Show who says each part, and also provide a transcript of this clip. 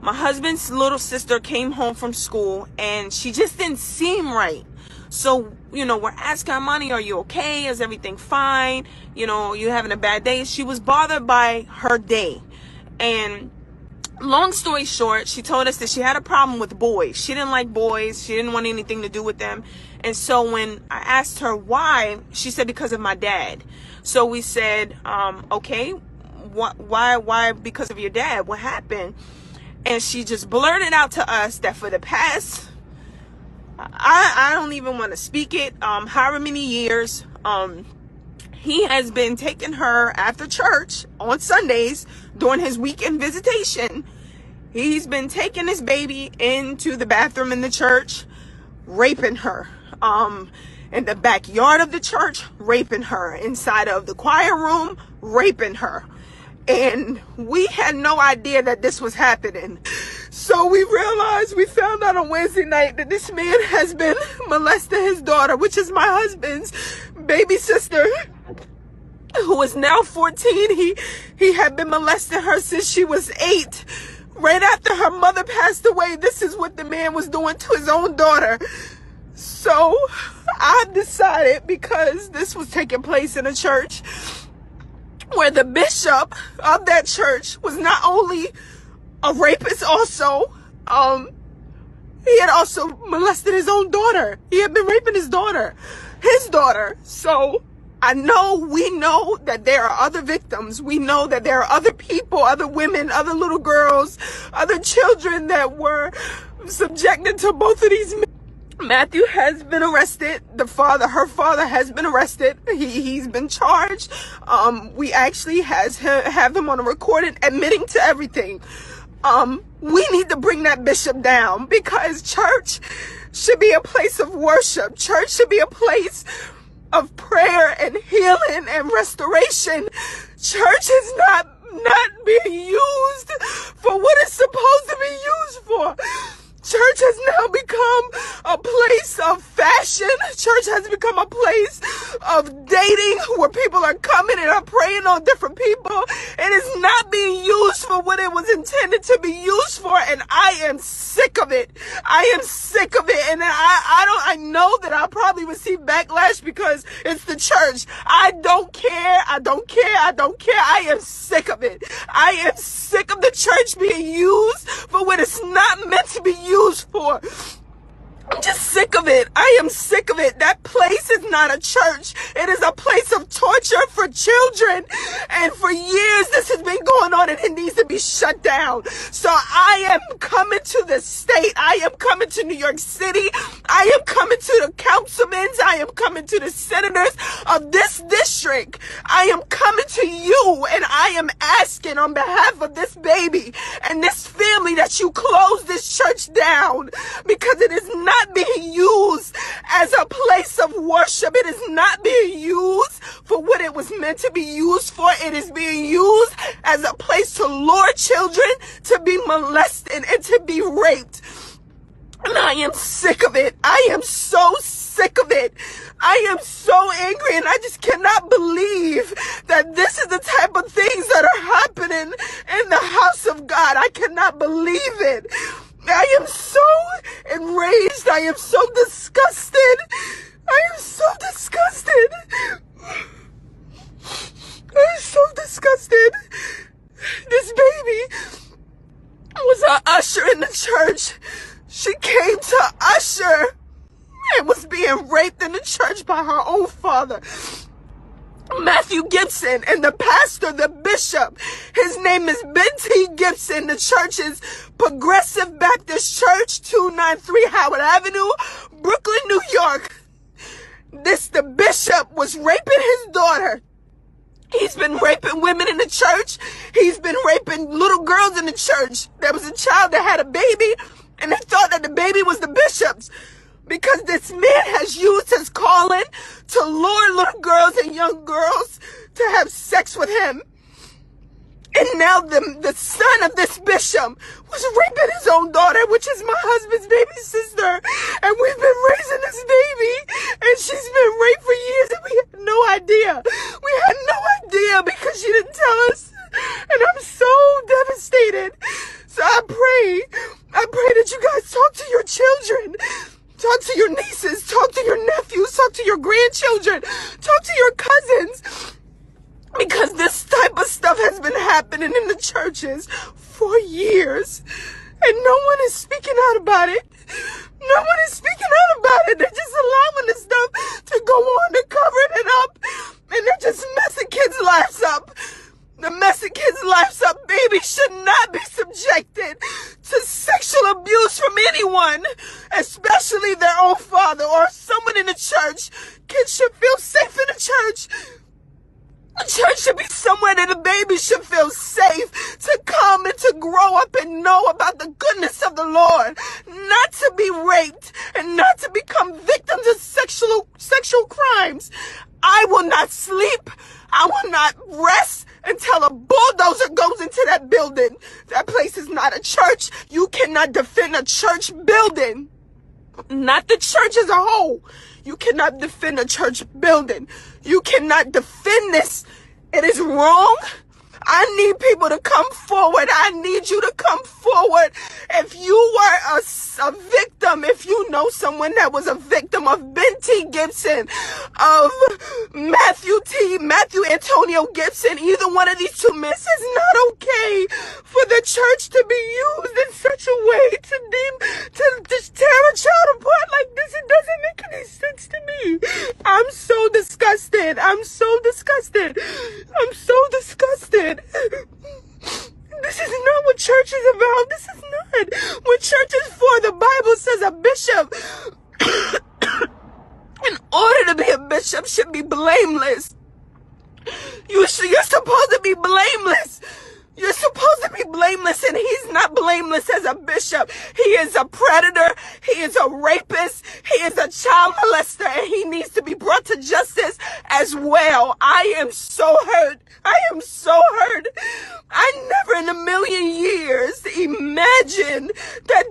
Speaker 1: My husband's little sister came home from school and she just didn't seem right. So, we're asking Armani, are you okay? Is everything fine? You having a bad day? She was bothered by her day. And long story short, she told us that she had a problem with boys. She didn't like boys. She didn't want anything to do with them. And so when I asked her why, she said, because of my dad. So we said, okay, why because of your dad? What happened? And she just blurted out to us that for the past, I don't even want to speak it, however many years, he has been taking her after church on Sundays during his weekend visitation. He's been taking this baby into the bathroom in the church, raping her. In the backyard of the church, raping her. Inside of the choir room, raping her. And we had no idea that this was happening. So we found out on Wednesday night that this man has been molesting his daughter, which is my husband's baby sister, who is now 14. He had been molesting her since she was 8. Right after her mother passed away, this is what the man was doing to his own daughter. So I decided, because this was taking place in a church where the bishop of that church was not only a rapist, also, he had also molested his own daughter. He had been raping his daughter. So we know that there are other victims. We know that there are other people, other women, other little girls, other children that were subjected to both of these men. Matthew has been arrested. Her father has been arrested. He's been charged. We actually have him on a recording admitting to everything. We need to bring that bishop down, because church should be a place of worship. Church should be a place of prayer and healing and restoration. Church is not being used for what it's supposed to be used for. Church has now become a place of fashion. Church has become a place of dating, where people are coming and are preying on different people. It is not being used for what it was intended to be used for, and I am sick of it. I am sick of it, and I know that I'll probably receive backlash because it's the church. I don't care. I am sick of it. I am sick of the church being used for what it's not meant to be used for. I'm just sick of it. I am sick of it. That place is not a church. It is a place of torture for children. And for years, this has been going on, and it needs to be shut down. So I am coming to the state. I am coming to New York City. I am coming to the councilmen. I am coming to the senators of this district. I am coming to you, and I am asking on behalf of this baby and this family that you close this church down, because it is not being used as a place of worship. It is not being used for what it was meant to be used for. It is being used as a place to lure children to be molested and to be raped. And I am sick of it. I am so sick of it. I am so angry, and I just cannot believe that this is the type of things that are happening in the house of God. I cannot believe it. I am so enraged. I am so disgusted. I am so disgusted. I am so disgusted. This baby was an usher in the church. She came to usher and was being raped in the church by her own father, Matthew Gibson. And the pastor, the bishop, his name is Ben T. Gibson. The church is Progressive Baptist Church, 293 Howard Avenue, Brooklyn, New York. The bishop was raping his daughter. He's been raping women in the church. He's been raping little girls in the church. There was a child that had a baby, and they thought that the baby was the bishop's, because this man has used his calling to lure little girls and young girls to have sex with him. And now the son of this bishop was raping his own daughter, which is my husband's baby sister. And we've been raising this baby, and she's been raped for years, and we had no idea. We had no idea, because she didn't tell us. And I'm so devastated. So I pray that you guys talk to your children. Talk to your nieces, talk to your nephews, talk to your grandchildren, talk to your cousins. Because this type of stuff has been happening in the churches for years. And no one is speaking out about it. No one is speaking out about it. They're just allowing this stuff to go on. They're covering it up. And they're just messing kids' lives up. The messing kids' lives up. Babies should not be subjected to sexual abuse from anyone, especially their own father or someone in the church. Kids should feel safe in the church. The church should be somewhere that the baby should feel safe to come and to grow up and know about the goodness of the Lord, not to be raped and not to become victims of sexual crimes. I will not sleep. I will not rest until a bulldozer goes into that building. That place is not a church. You cannot defend a church building. Not the church as a whole. You cannot defend a church building. You cannot defend this. It is wrong. I need people to come forward. I need you to come forward. If you were a victim, if you know someone that was a victim of Ben T. Gibson, of Matthew Antonio Gibson, either one of these two men, it's not okay for the church to be used in such a way to just tear a child apart like this. It doesn't make any sense to me. I'm so disgusted. I'm so disgusted. This is not what church is about. This is not what church is for. The Bible says a bishop, in order to be a bishop, should be blameless. You're supposed to be blameless. You're supposed to be blameless, and he's not blameless as a bishop. He is a predator. He is a rapist. He is a child molester, and he needs to be brought to justice as well. I am so hurt. I am so hurt. I never in a million years imagined that